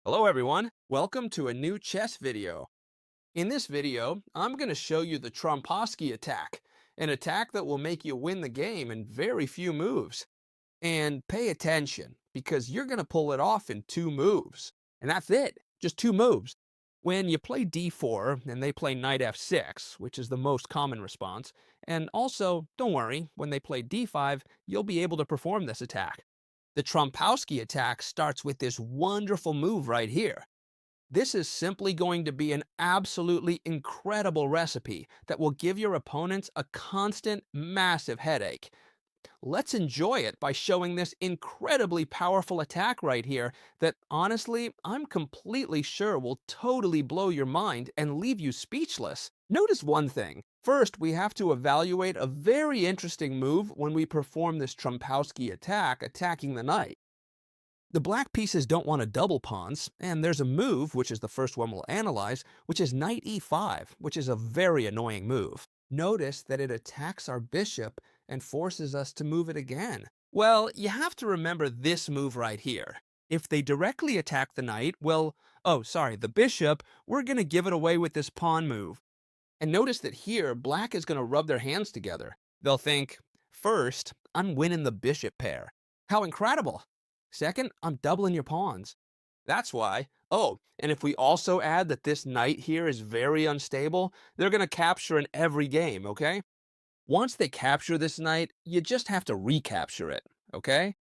Hello everyone, welcome to a new chess video. In this video, I'm going to show you the Trompowsky attack, an attack that will make you win the game in very few moves. And pay attention, because you're going to pull it off in 2 moves. And that's it, just 2 moves. When you play d4 and they play knight f6, which is the most common response, and also, don't worry, when they play d5, you'll be able to perform this attack. The Trompowsky attack starts with this wonderful move right here. This is simply going to be an absolutely incredible recipe that will give your opponents a constant, massive headache. Let's enjoy it by showing this incredibly powerful attack right here that honestly, I'm completely sure will totally blow your mind and leave you speechless. Notice one thing. First, we have to evaluate a very interesting move when we perform this Trompowsky attack, attacking the knight. The black pieces don't want to double pawns, and there's a move, which is the first one we'll analyze, which is knight e5, which is a very annoying move. Notice that it attacks our bishop and forces us to move it again. Well, you have to remember this move right here. If they directly attack the knight, the bishop, we're going to give it away with this pawn move. And notice that here, black is going to rub their hands together. They'll think, first, I'm winning the bishop pair. How incredible! Second, I'm doubling your pawns. That's why. Oh, and if we also add that this knight here is very unstable, they're going to capture in every game, okay? Once they capture this knight, you just have to recapture it, okay?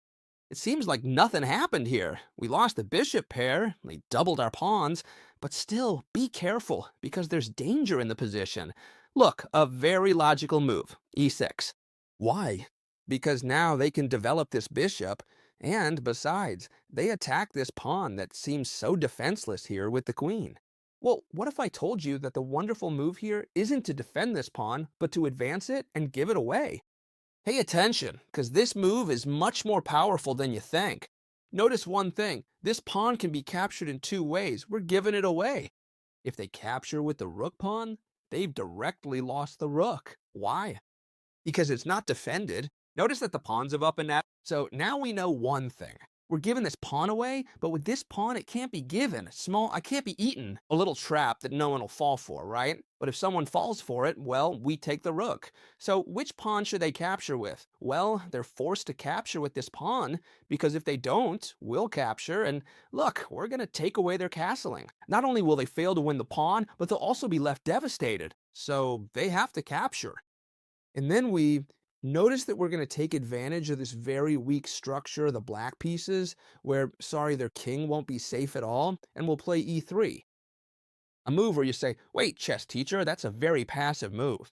It seems like nothing happened here. We lost the bishop pair, they doubled our pawns, but still, be careful, because there's danger in the position. Look, a very logical move, e6. Why? Because now they can develop this bishop, and besides, they attack this pawn that seems so defenseless here with the queen. Well, what if I told you that the wonderful move here isn't to defend this pawn, but to advance it and give it away? Pay attention, because this move is much more powerful than you think. Notice one thing, this pawn can be captured in 2 ways. We're giving it away. If they capture with the rook pawn, they've directly lost the rook. Why? Because it's not defended. Notice that the pawns have up and down. So now we know one thing. We're giving this pawn away, but with this pawn, it can't be given. I can't be eaten. A little trap that no one will fall for, right? But if someone falls for it, well, we take the rook. So which pawn should they capture with? Well, they're forced to capture with this pawn, because if they don't, we'll capture, and look, we're going to take away their castling. Not only will they fail to win the pawn, but they'll also be left devastated. So they have to capture. And then we notice that we're going to take advantage of this very weak structure of the black pieces, where, their king won't be safe at all, and we'll play e3. A move where you say, wait, chess teacher, that's a very passive move.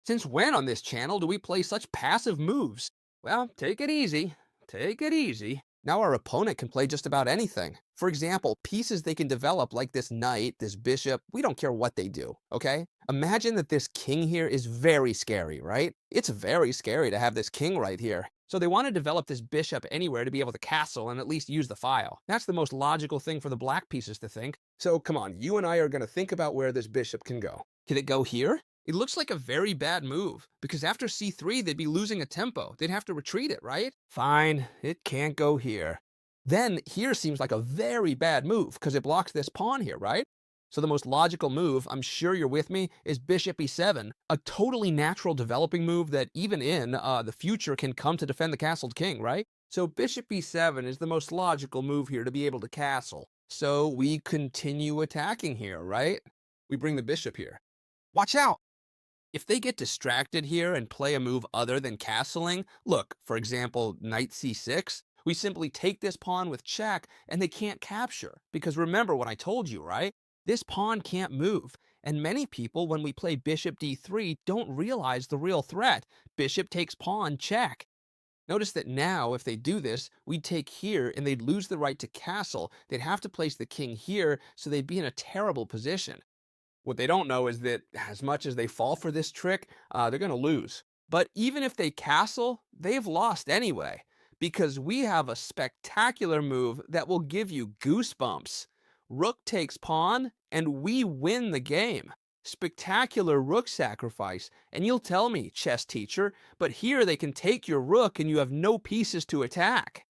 Since when on this channel do we play such passive moves? Well, take it easy. Take it easy. Now our opponent can play just about anything. For example, pieces they can develop like this knight, this bishop, we don't care what they do, okay? Imagine that this king here is very scary, right? It's very scary to have this king right here. So they want to develop this bishop anywhere to be able to castle and at least use the file. That's the most logical thing for the black pieces to think. So come on, you and I are going to think about where this bishop can go. Can it go here? It looks like a very bad move, because after c3, they'd be losing a tempo. They'd have to retreat it, right? Fine, it can't go here. Then here seems like a very bad move, because it blocks this pawn here, right? So the most logical move, I'm sure you're with me, is bishop e7, a totally natural developing move that even in the future can come to defend the castled king, right? So bishop e7 is the most logical move here to be able to castle. So we continue attacking here, right? We bring the bishop here. Watch out! If they get distracted here and play a move other than castling, look, for example, knight c6, we simply take this pawn with check and they can't capture. Because remember what I told you, right? This pawn can't move. And many people, when we play bishop d3, don't realize the real threat. Bishop takes pawn, check. Notice that now, if they do this, we'd take here and they'd lose the right to castle. They'd have to place the king here, so they'd be in a terrible position. What they don't know is that as much as they fall for this trick, they're going to lose. But even if they castle, they've lost anyway, because we have a spectacular move that will give you goosebumps. Rook takes pawn, and we win the game. Spectacular rook sacrifice. And you'll tell me, chess teacher, but here they can take your rook and you have no pieces to attack.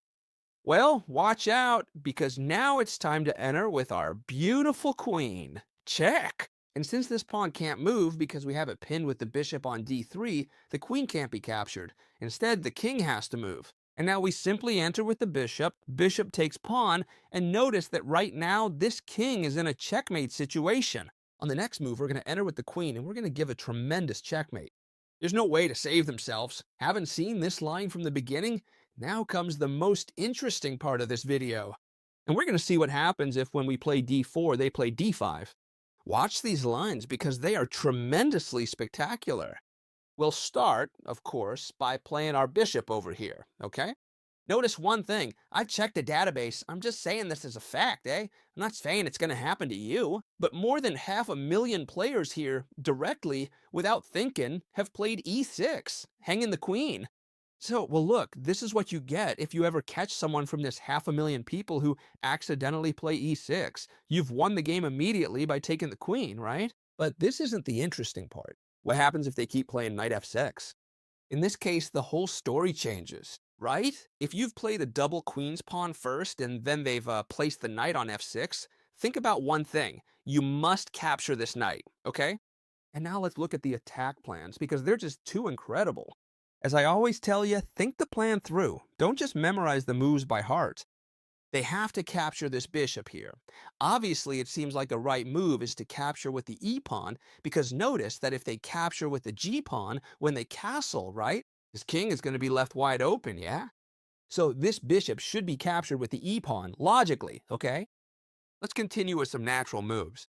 Well, watch out, because now it's time to enter with our beautiful queen. Check. And since this pawn can't move because we have it pinned with the bishop on d3, the queen can't be captured. Instead, the king has to move. And now we simply enter with the bishop, bishop takes pawn, and notice that right now this king is in a checkmate situation. On the next move, we're going to enter with the queen, and we're going to give a tremendous checkmate. There's no way to save themselves. Haven't seen this line from the beginning? Now comes the most interesting part of this video. And we're going to see what happens if when we play d4, they play d5. Watch these lines because they are tremendously spectacular. We'll start, of course, by playing our bishop over here, okay? Notice one thing. I've checked the database. I'm just saying this as a fact, eh? I'm not saying it's going to happen to you. But more than 500,000 players here directly, without thinking, have played e6, hanging the queen. So, well, look, this is what you get if you ever catch someone from this 500,000 people who accidentally play e6. You've won the game immediately by taking the queen, right? But this isn't the interesting part. What happens if they keep playing knight f6? In this case, the whole story changes, right? If you've played a double queen's pawn first and then they've placed the knight on f6, think about one thing. You must capture this knight, okay? And now let's look at the attack plans because they're just too incredible. As I always tell you, think the plan through. Don't just memorize the moves by heart. They have to capture this bishop here. Obviously, it seems like a right move is to capture with the e-pawn, because notice that if they capture with the g-pawn, when they castle, right, this king is going to be left wide open, yeah? So this bishop should be captured with the e-pawn, logically, okay? Let's continue with some natural moves.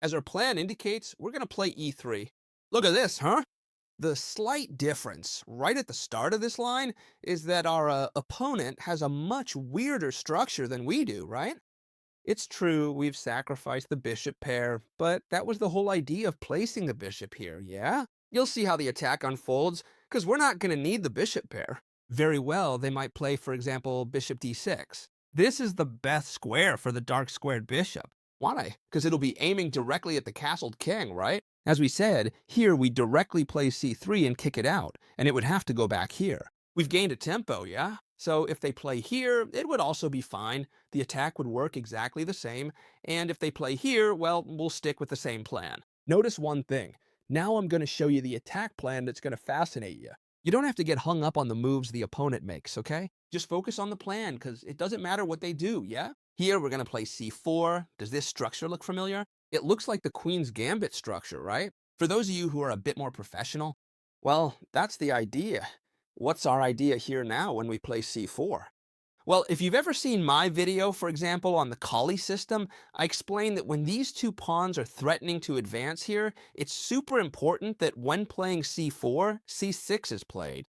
As our plan indicates, we're going to play e3. Look at this, huh? The slight difference right at the start of this line is that our opponent has a much weirder structure than we do, right? It's true, we've sacrificed the bishop pair, but that was the whole idea of placing the bishop here, yeah? You'll see how the attack unfolds, because we're not going to need the bishop pair. Very well, they might play, for example, bishop d6. This is the best square for the dark squared bishop. Why? Because it'll be aiming directly at the castled king, right? As we said, here we directly play c3 and kick it out, and it would have to go back here. We've gained a tempo, yeah? So if they play here, it would also be fine. The attack would work exactly the same, and if they play here, well, we'll stick with the same plan. Notice one thing. Now I'm going to show you the attack plan that's going to fascinate you. You don't have to get hung up on the moves the opponent makes, okay? Just focus on the plan, because it doesn't matter what they do, yeah? Here we're going to play c4. Does this structure look familiar? It looks like the Queen's Gambit structure, right? For those of you who are a bit more professional, well, that's the idea. What's our idea here now when we play c4? Well, if you've ever seen my video, for example, on the Kali system, I explained that when these two pawns are threatening to advance here, it's super important that when playing c4, c6 is played.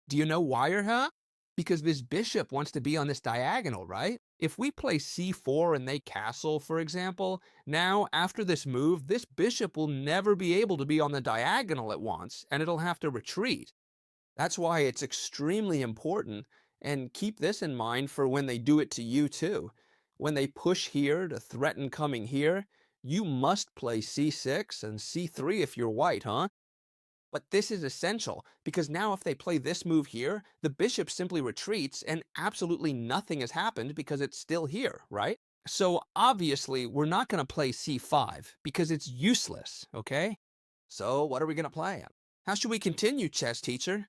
Do you know why or huh? Because this bishop wants to be on this diagonal, right? If we play c4 and they castle, for example, now after this move, this bishop will never be able to be on the diagonal at once, and it'll have to retreat. That's why it's extremely important, and keep this in mind for when they do it to you too. When they push here to threaten coming here, you must play c6 and c3 if you're white, huh? But this is essential, because now if they play this move here, the bishop simply retreats and absolutely nothing has happened because it's still here, right? So obviously we're not going to play c5 because it's useless, okay? So what are we going to play? How should we continue, chess teacher?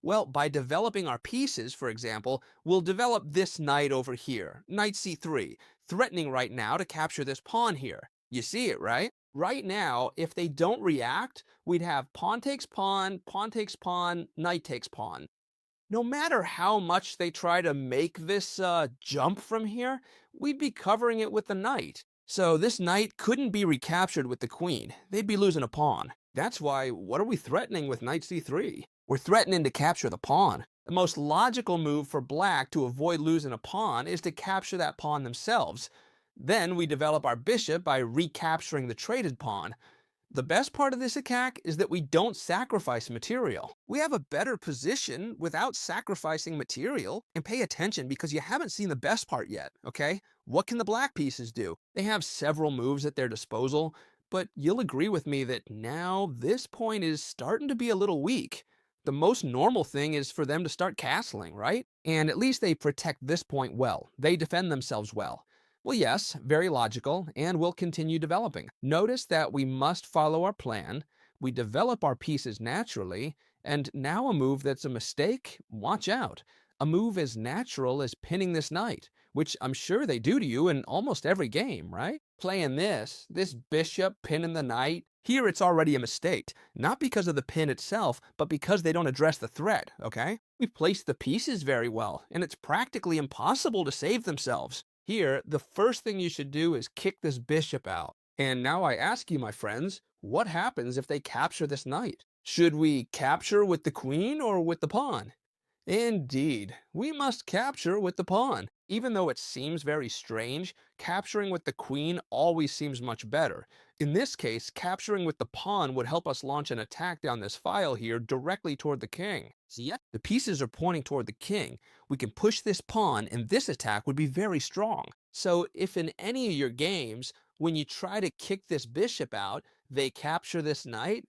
Well, by developing our pieces, for example, we'll develop this knight over here, knight c3, threatening right now to capture this pawn here. You see it, right? Right now, if they don't react, we'd have pawn takes pawn, knight takes pawn. No matter how much they try to make this jump from here, we'd be covering it with the knight. So this knight couldn't be recaptured with the queen. They'd be losing a pawn. That's why, what are we threatening with knight c3? We're threatening to capture the pawn. The most logical move for black to avoid losing a pawn is to capture that pawn themselves. Then we develop our bishop by recapturing the traded pawn. The best part of this attack is that we don't sacrifice material. We have a better position without sacrificing material. And pay attention because you haven't seen the best part yet, okay? What can the black pieces do? They have several moves at their disposal, but you'll agree with me that now this point is starting to be a little weak. The most normal thing is for them to start castling, right? And at least they protect this point well. They defend themselves well. Well, yes, very logical, and we'll continue developing. Notice that we must follow our plan. We develop our pieces naturally, and now a move that's a mistake, watch out. A move as natural as pinning this knight, which I'm sure they do to you in almost every game, right? Playing this bishop pinning the knight, here it's already a mistake, not because of the pin itself, but because they don't address the threat, okay? We've placed the pieces very well, and it's practically impossible to save themselves. Here, the first thing you should do is kick this bishop out. And now I ask you, my friends, what happens if they capture this knight? Should we capture with the queen or with the pawn? Indeed, we must capture with the pawn. Even though it seems very strange, capturing with the queen always seems much better. In this case, capturing with the pawn would help us launch an attack down this file here directly toward the king. See, the pieces are pointing toward the king. We can push this pawn, and this attack would be very strong. So if in any of your games, when you try to kick this bishop out, they capture this knight,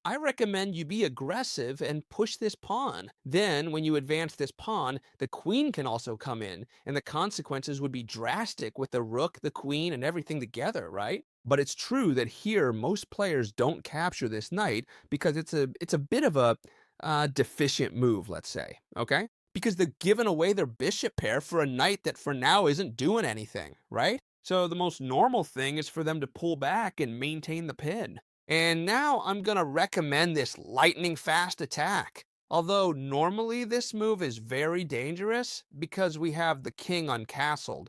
I recommend you be aggressive and push this pawn. Then, when you advance this pawn, the queen can also come in, and the consequences would be drastic with the rook, the queen, and everything together, right? But it's true that here, most players don't capture this knight because it's a bit of a deficient move, let's say, okay? Because they're giving away their bishop pair for a knight that for now isn't doing anything, right? So the most normal thing is for them to pull back and maintain the pin. And now I'm going to recommend this lightning fast attack. Although normally this move is very dangerous because we have the king uncastled.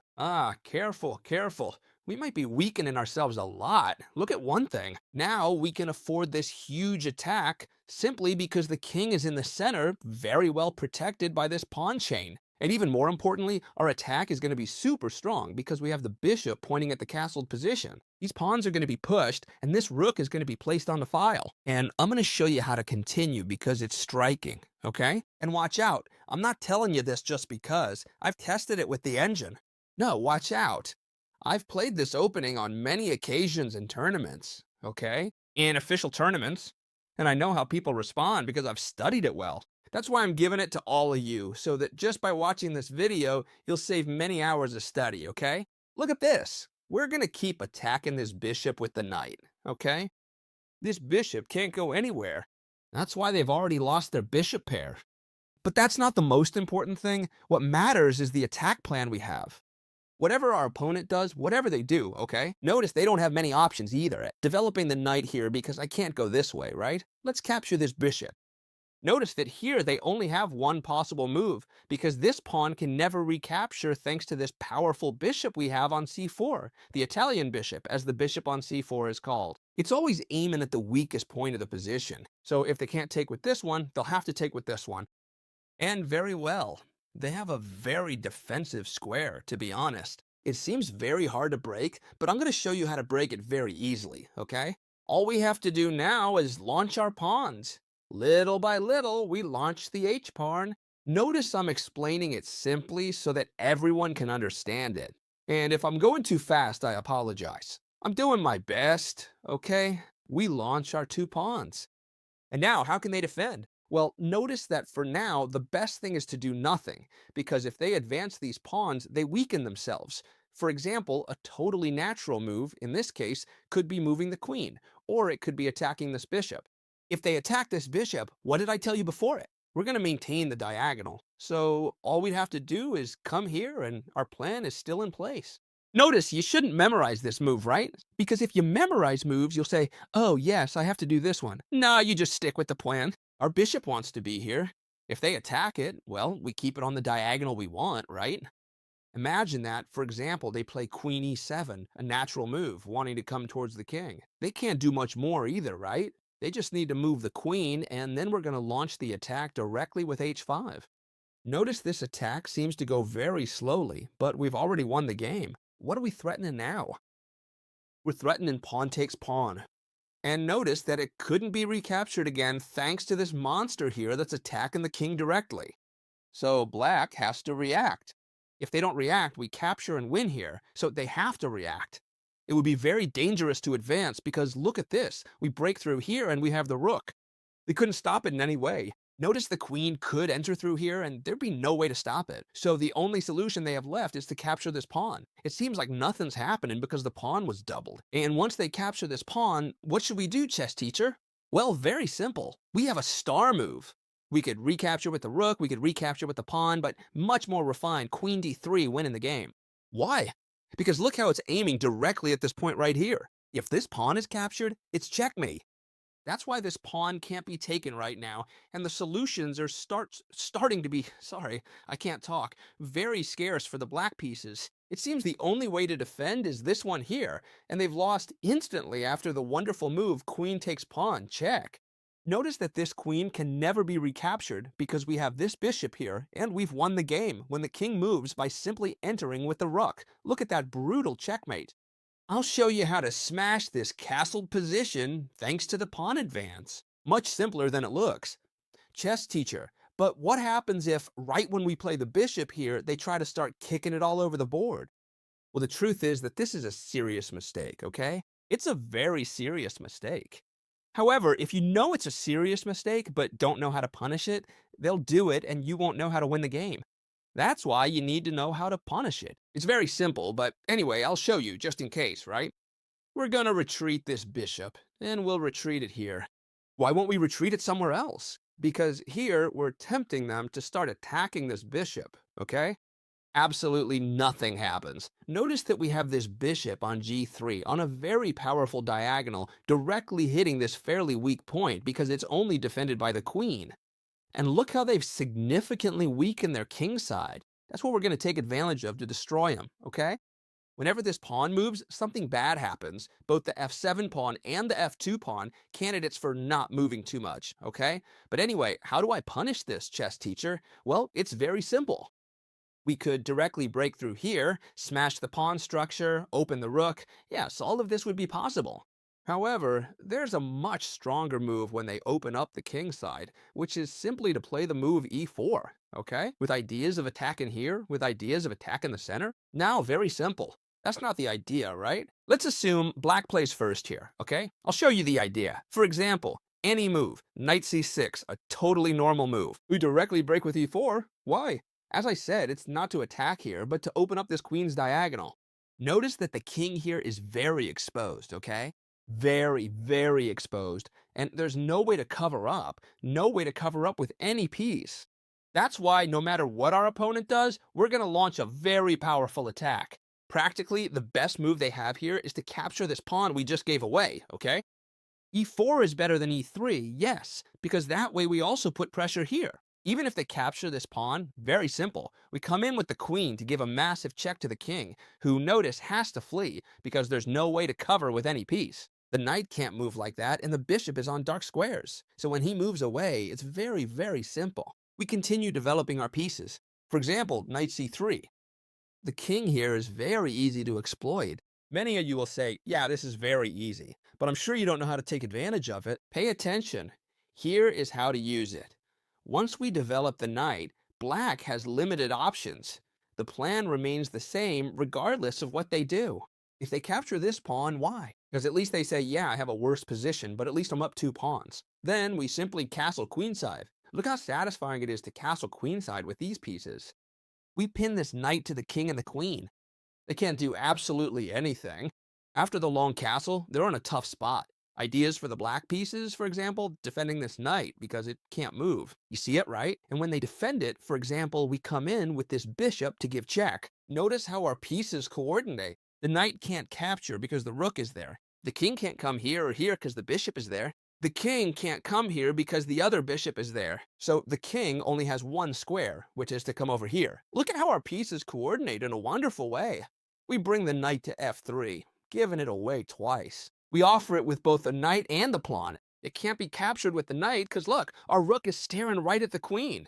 Careful, careful. We might be weakening ourselves a lot. Look at one thing. Now we can afford this huge attack simply because the king is in the center, very well protected by this pawn chain. And even more importantly, our attack is going to be super strong because we have the bishop pointing at the castled position. These pawns are going to be pushed, and this rook is going to be placed on the file. And I'm going to show you how to continue because it's striking, okay? And watch out. I'm not telling you this just because. I've tested it with the engine. No, watch out. I've played this opening on many occasions in tournaments, okay? In official tournaments. And I know how people respond because I've studied it well. That's why I'm giving it to all of you, so that just by watching this video, you'll save many hours of study, okay? Look at this. We're going to keep attacking this bishop with the knight, okay? This bishop can't go anywhere. That's why they've already lost their bishop pair. But that's not the most important thing. What matters is the attack plan we have. Whatever our opponent does, whatever they do, okay? Notice they don't have many options either. Developing the knight here because I can't go this way, right? Let's capture this bishop. Notice that here they only have one possible move because this pawn can never recapture thanks to this powerful bishop we have on c4, the Italian bishop, as the bishop on c4 is called. It's always aiming at the weakest point of the position. So if they can't take with this one, they'll have to take with this one. And very well. They have a very defensive square, to be honest. It seems very hard to break, but I'm going to show you how to break it very easily, okay? All we have to do now is launch our pawns. Little by little, we launch the H-pawn. Notice I'm explaining it simply so that everyone can understand it. And if I'm going too fast, I apologize. I'm doing my best, okay? We launch our two pawns. And now, how can they defend? Well, notice that for now, the best thing is to do nothing, because if they advance these pawns, they weaken themselves. For example, a totally natural move, in this case, could be moving the queen, or it could be attacking this bishop. If they attack this bishop, what did I tell you before it? We're going to maintain the diagonal. So all we'd have to do is come here and our plan is still in place. Notice you shouldn't memorize this move, right? Because if you memorize moves, you'll say, oh yes, I have to do this one. No, you just stick with the plan. Our bishop wants to be here. If they attack it, well, we keep it on the diagonal we want, right? Imagine that, for example, they play queen e7, a natural move, wanting to come towards the king. They can't do much more either, right? They just need to move the queen, and then we're going to launch the attack directly with h5. Notice this attack seems to go very slowly, but we've already won the game. What are we threatening now? We're threatening pawn takes pawn. And notice that it couldn't be recaptured again thanks to this monster here that's attacking the king directly. So black has to react. If they don't react, we capture and win here, so they have to react. It would be very dangerous to advance because look at this. We break through here and we have the rook. They couldn't stop it in any way. Notice the queen could enter through here and there'd be no way to stop it. So the only solution they have left is to capture this pawn. It seems like nothing's happening because the pawn was doubled. And once they capture this pawn, what should we do, chess teacher? Well, very simple. We have a star move. We could recapture with the rook, we could recapture with the pawn, but much more refined, queen d3 winning the game. Why? Because look how it's aiming directly at this point right here. If this pawn is captured, it's checkmate. That's why this pawn can't be taken right now, and the solutions are starting to be, sorry, I can't talk, very scarce for the black pieces. It seems the only way to defend is this one here, and they've lost instantly after the wonderful move queen takes pawn, check. Notice that this queen can never be recaptured because we have this bishop here, and we've won the game when the king moves by simply entering with the rook. Look at that brutal checkmate. I'll show you how to smash this castled position thanks to the pawn advance. Much simpler than it looks. Chess teacher, but what happens if right when we play the bishop here, they try to start kicking it all over the board? Well, the truth is that this is a serious mistake, okay? It's a very serious mistake. However, if you know it's a serious mistake but don't know how to punish it, they'll do it and you won't know how to win the game. That's why you need to know how to punish it. It's very simple, but anyway, I'll show you just in case, right? We're gonna retreat this bishop, and we'll retreat it here. Why won't we retreat it somewhere else? Because here we're tempting them to start attacking this bishop, okay? Absolutely nothing happens. Notice that we have this bishop on g3 on a very powerful diagonal directly hitting this fairly weak point because it's only defended by the queen. And look how they've significantly weakened their king side. That's what we're going to take advantage of to destroy them, okay? Whenever this pawn moves, something bad happens. Both the f7 pawn and the f2 pawn, candidates for not moving too much, okay? But anyway, how do I punish this, chess teacher? Well, it's very simple. We could directly break through here, smash the pawn structure, open the rook. Yes, all of this would be possible. However, there's a much stronger move when they open up the king side, which is simply to play the move e4, okay? With ideas of attacking here, with ideas of attacking the center. Now, very simple. That's not the idea, right? Let's assume black plays first here, okay? I'll show you the idea. For example, any move, knight c6, a totally normal move. We directly break with e4. Why? As I said, it's not to attack here, but to open up this queen's diagonal. Notice that the king here is very exposed, okay? Very, very exposed, and there's no way to cover up, no way to cover up with any piece. That's why no matter what our opponent does, we're going to launch a very powerful attack. Practically, the best move they have here is to capture this pawn we just gave away, okay? e4 is better than e3, yes, because that way we also put pressure here. Even if they capture this pawn, very simple. We come in with the queen to give a massive check to the king, who, notice, has to flee because there's no way to cover with any piece. The knight can't move like that, and the bishop is on dark squares. So when he moves away, it's very, very simple. We continue developing our pieces. For example, knight c3. The king here is very easy to exploit. Many of you will say, yeah, this is very easy, but I'm sure you don't know how to take advantage of it. Pay attention. Here is how to use it. Once we develop the knight, black has limited options. The plan remains the same regardless of what they do. If they capture this pawn, why? Because at least they say, yeah, I have a worse position, but at least I'm up 2 pawns. Then we simply castle queenside. Look how satisfying it is to castle queenside with these pieces. We pin this knight to the king and the queen. They can't do absolutely anything. After the long castle, they're on a tough spot. Ideas for the black pieces, for example, defending this knight because it can't move. You see it, right? And when they defend it, for example, we come in with this bishop to give check. Notice how our pieces coordinate. The knight can't capture because the rook is there. The king can't come here or here because the bishop is there. The king can't come here because the other bishop is there. So the king only has one square, which is to come over here. Look at how our pieces coordinate in a wonderful way. We bring the knight to f3, giving it away twice. We offer it with both the knight and the pawn. It can't be captured with the knight because look, our rook is staring right at the queen.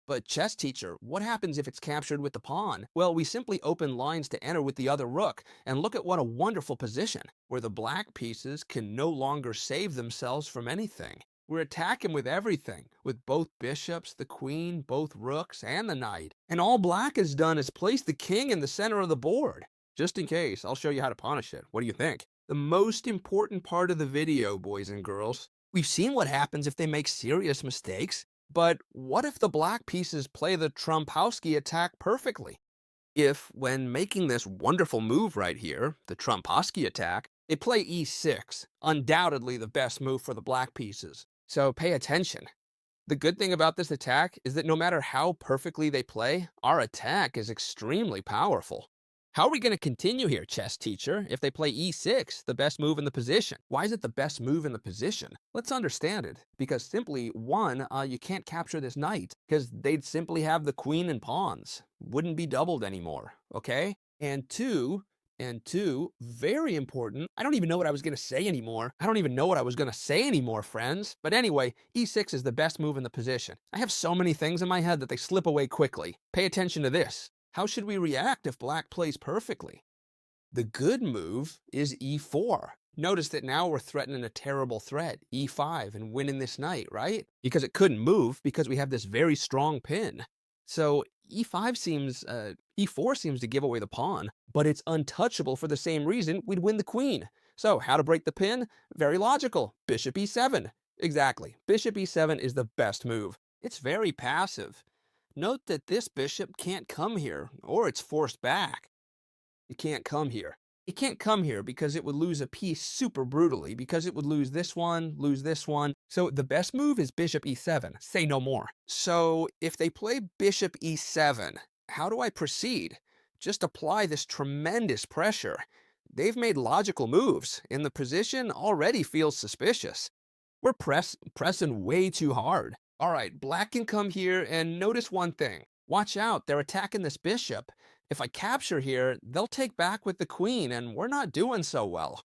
But chess teacher, what happens if it's captured with the pawn? Well, we simply open lines to enter with the other rook, and look at what a wonderful position, where the black pieces can no longer save themselves from anything. We're attacking with everything, with both bishops, the queen, both rooks, and the knight. And all black has done is place the king in the center of the board. Just in case, I'll show you how to punish it. What do you think? The most important part of the video, boys and girls. We've seen what happens if they make serious mistakes. But what if the black pieces play the Trompowsky attack perfectly? If, when making this wonderful move right here, the Trompowsky attack, they play e6, undoubtedly the best move for the black pieces. So pay attention. The good thing about this attack is that no matter how perfectly they play, our attack is extremely powerful. How are we going to continue here, chess teacher, if they play e6, the best move in the position? Why is it the best move in the position? Let's understand it. Because simply, one, you can't capture this knight, because they'd simply have the queen and pawns. Wouldn't be doubled anymore, okay? And two, very important. I don't even know what I was going to say anymore. I don't even know what I was going to say anymore, friends. But anyway, e6 is the best move in the position. I have so many things in my head that they slip away quickly. Pay attention to this. How should we react if black plays perfectly? The good move is e4. Notice that now we're threatening a terrible threat, e5, and winning this knight, right? Because it couldn't move because we have this very strong pin. So e4 seems to give away the pawn, but it's untouchable for the same reason we'd win the queen. So how to break the pin? Very logical. Bishop e7. Exactly. Bishop e7 is the best move. It's very passive. Note that this bishop can't come here, or it's forced back. It can't come here. It can't come here because it would lose a piece super brutally, because it would lose this one, lose this one. So the best move is bishop e7. Say no more. So if they play bishop e7, how do I proceed? Just apply this tremendous pressure. They've made logical moves, and the position already feels suspicious. We're pressing way too hard. All right, black can come here, and notice one thing. Watch out, they're attacking this bishop. If I capture here, they'll take back with the queen, and we're not doing so well.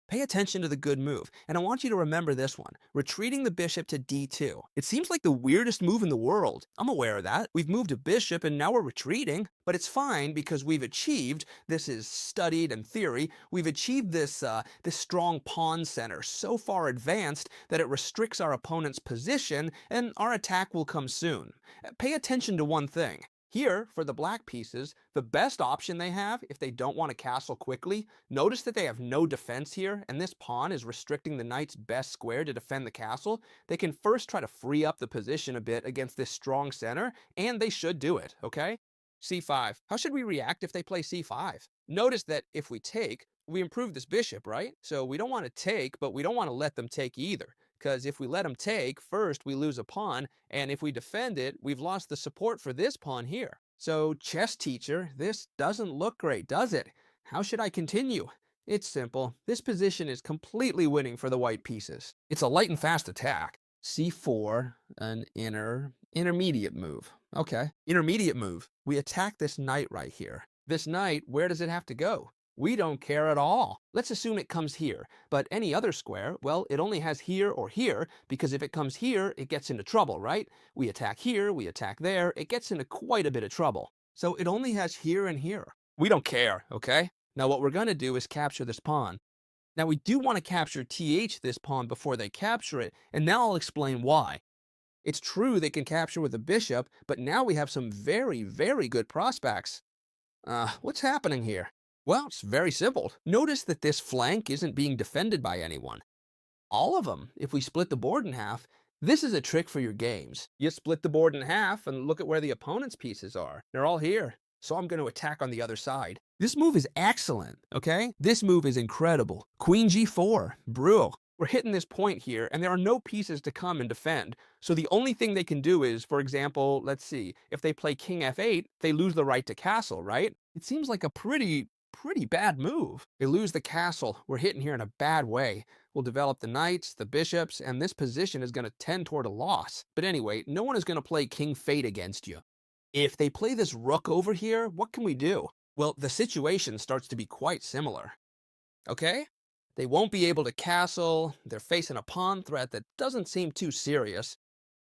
Pay attention to the good move, and I want you to remember this one, retreating the bishop to d2. It seems like the weirdest move in the world. I'm aware of that. We've moved a bishop and now we're retreating, but it's fine because we've achieved, this is studied in theory, we've achieved this strong pawn center so far advanced that it restricts our opponent's position and our attack will come soon. Pay attention to one thing. Here, for the black pieces, the best option they have, if they don't want to castle quickly, notice that they have no defense here, and this pawn is restricting the knight's best square to defend the castle. They can first try to free up the position a bit against this strong center, and they should do it, okay? c5. How should we react if they play c5? Notice that if we take, we improve this bishop, right? So we don't want to take, but we don't want to let them take either. Because if we let them take, first we lose a pawn, and if we defend it, we've lost the support for this pawn here. So, chess teacher, this doesn't look great, does it? How should I continue? It's simple. This position is completely winning for the white pieces. It's a light and fast attack. c4, an intermediate move. Okay, intermediate move. We attack this knight right here. This knight, where does it have to go? We don't care at all. Let's assume it comes here, but any other square, well, it only has here or here, because if it comes here, it gets into trouble, right? We attack here, we attack there, it gets into quite a bit of trouble. So it only has here and here. We don't care, okay? Now what we're gonna do is capture this pawn. Now we do want to capture th this pawn before they capture it, and now I'll explain why. It's true they can capture with a bishop, but now we have some very, very good prospects. What's happening here? Well, it's very simple. Notice that this flank isn't being defended by anyone. All of them, if we split the board in half. This is a trick for your games. You split the board in half and look at where the opponent's pieces are. They're all here. So I'm going to attack on the other side. This move is excellent, okay? This move is incredible. Queen g4, brutal. We're hitting this point here, and there are no pieces to come and defend. So the only thing they can do is, for example, let's see, if they play king f8, they lose the right to castle, right? It seems like a pretty bad move. They lose the castle. We're hitting here in a bad way. We'll develop the knights, the bishops, and this position is going to tend toward a loss. But anyway, no one is going to play king fate against you. If they play this rook over here, what can we do? Well, the situation starts to be quite similar. Okay? They won't be able to castle. They're facing a pawn threat that doesn't seem too serious.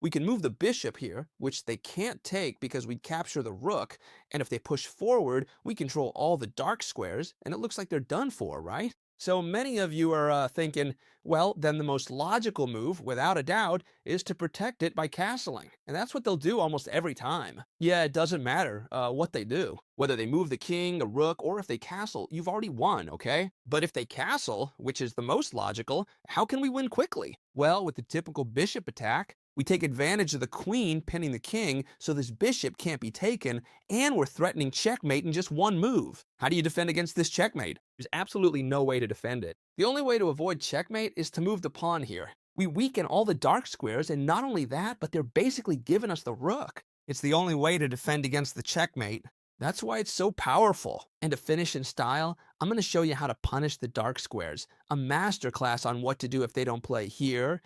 We can move the bishop here, which they can't take because we'd capture the rook, and if they push forward, we control all the dark squares, and it looks like they're done for, right? So many of you are thinking, well, then the most logical move, without a doubt, is to protect it by castling. And that's what they'll do almost every time. Yeah, it doesn't matter what they do. Whether they move the king, a rook, or if they castle, you've already won, okay? But if they castle, which is the most logical, how can we win quickly? Well, with the typical bishop attack, We take advantage of the queen pinning the king so this bishop can't be taken, and we're threatening checkmate in just one move. How do you defend against this checkmate? There's absolutely no way to defend it. The only way to avoid checkmate is to move the pawn here. We weaken all the dark squares, and not only that, but they're basically giving us the rook. It's the only way to defend against the checkmate. That's why it's so powerful. And to finish in style, I'm going to show you how to punish the dark squares. A masterclass on what to do if they don't play here,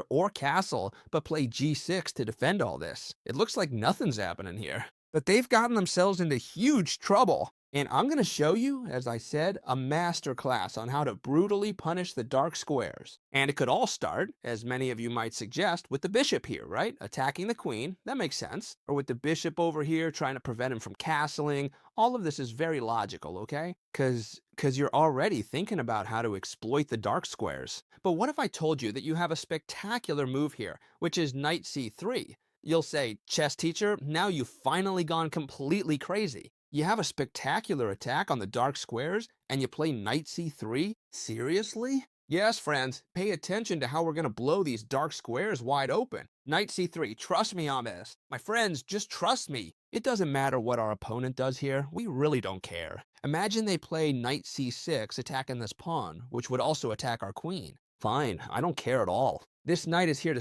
or castle, but play g6 to defend all this. It looks like nothing's happening here. But they've gotten themselves into huge trouble. And I'm going to show you, as I said, a master class on how to brutally punish the dark squares. And it could all start, as many of you might suggest, with the bishop here, right? Attacking the queen, that makes sense. Or with the bishop over here trying to prevent him from castling. All of this is very logical, okay? Because you're already thinking about how to exploit the dark squares. But what if I told you that you have a spectacular move here, which is knight c3? You'll say, chess teacher, now you've finally gone completely crazy. You have a spectacular attack on the dark squares, and you play knight c3? Seriously? Yes, friends, pay attention to how we're going to blow these dark squares wide open. Knight c3, trust me on this. My friends, just trust me. It doesn't matter what our opponent does here, we really don't care. Imagine they play knight c6 attacking this pawn, which would also attack our queen. Fine, I don't care at all. This knight is here to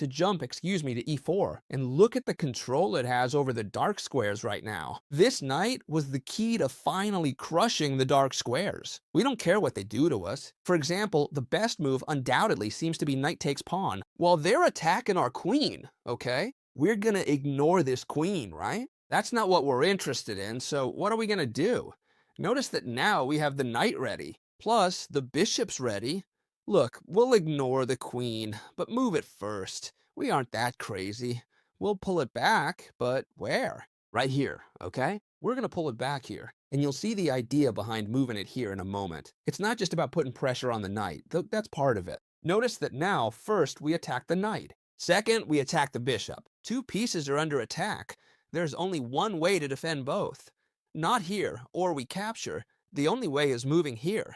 jump to e4. And look at the control it has over the dark squares right now. This knight was the key to finally crushing the dark squares. We don't care what they do to us. For example, the best move undoubtedly seems to be knight takes pawn. While they're attacking our queen, okay? We're gonna ignore this queen, right? That's not what we're interested in, so what are we gonna do? Notice that now we have the knight ready, plus the bishop's ready. Look, we'll ignore the queen, but move it first. We aren't that crazy. We'll pull it back, but where? Right here, okay? We're gonna pull it back here, and you'll see the idea behind moving it here in a moment. It's not just about putting pressure on the knight, though that's part of it. Notice that now, first, we attack the knight. Second, we attack the bishop. Two pieces are under attack. There's only one way to defend both. Not here, or we capture. The only way is moving here.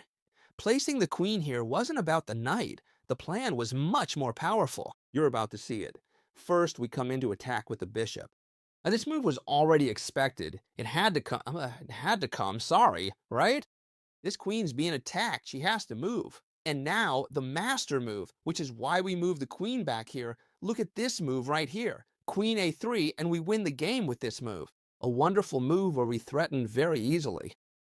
Placing the queen here wasn't about the knight. The plan was much more powerful. You're about to see it. First, we come into attack with the bishop. Now, this move was already expected. It had to come, sorry, right? This queen's being attacked. She has to move. And now, the master move, which is why we move the queen back here. Look at this move right here. Queen a3, and we win the game with this move. A wonderful move where we threaten very easily.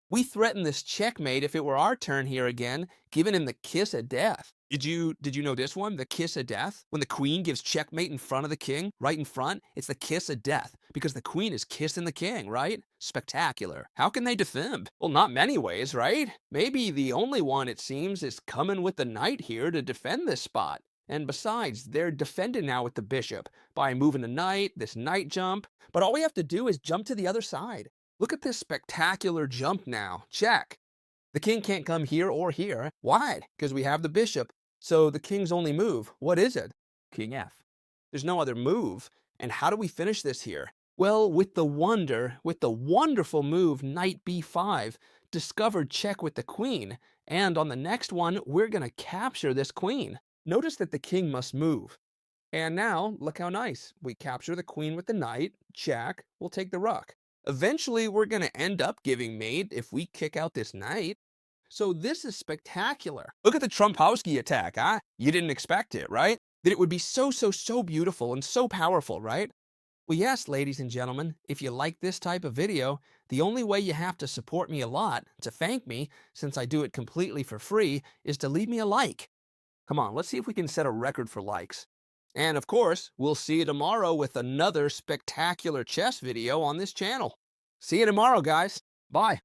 We threaten this checkmate if it were our turn here again, giving him the kiss of death. Did you know this one? The kiss of death? When the queen gives checkmate in front of the king, right in front, it's the kiss of death, because the queen is kissing the king, right? Spectacular. How can they defend? Well, not many ways, right? Maybe the only one, it seems, is coming with the knight here to defend this spot. And besides, they're defended now with the bishop by moving the knight, this knight jump. But all we have to do is jump to the other side. Look at this spectacular jump now. Check. The king can't come here or here. Why? Because we have the bishop. So the king's only move, what is it? King F. There's no other move. And how do we finish this here? Well, with the wonderful move knight b5, discovered check with the queen. And on the next one, we're going to capture this queen. Notice that the king must move. And now, look how nice. We capture the queen with the knight, check, we'll take the rook. Eventually, we're going to end up giving mate if we kick out this knight. So this is spectacular. Look at the Trompowsky attack, huh? You didn't expect it, right? That it would be so beautiful and so powerful, right? Well, yes, ladies and gentlemen, if you like this type of video, the only way you have to support me a lot, to thank me, since I do it completely for free, is to leave me a like. Come on, let's see if we can set a record for likes. And of course, we'll see you tomorrow with another spectacular chess video on this channel. See you tomorrow, guys. Bye.